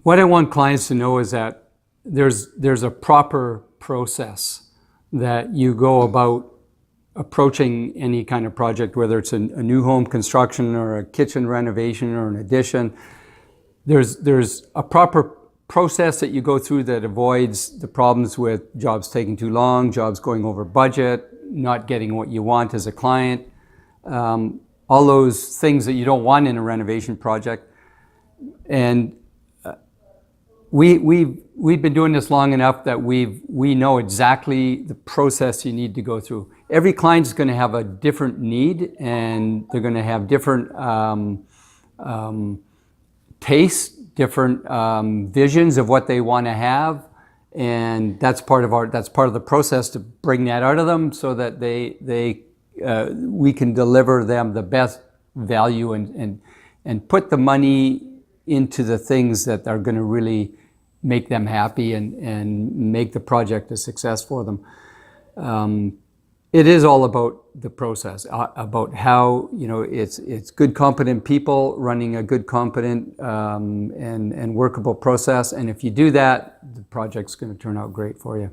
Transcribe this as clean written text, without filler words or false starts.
What I want clients to know is that there's a proper process that you go about approaching any kind of project, whether it's a new home construction or a kitchen renovation or an addition. There's a proper process that you go through that avoids the problems with jobs taking too long, jobs going over budget, not getting what you want as a client, all those things that you don't want in a renovation project. And we've been doing this long enough that we know exactly the process you need to go through. Every client is going to have a different need, and they're going to have different tastes, different visions of what they want to have, and that's part of the process to bring that out of them, so that we can deliver them the best value and put the money into the things that are going to really make them happy and make the project a success for them. It is all about the process, about how, it's good, competent people running a good, competent and workable process. And if you do that, the project's going to turn out great for you.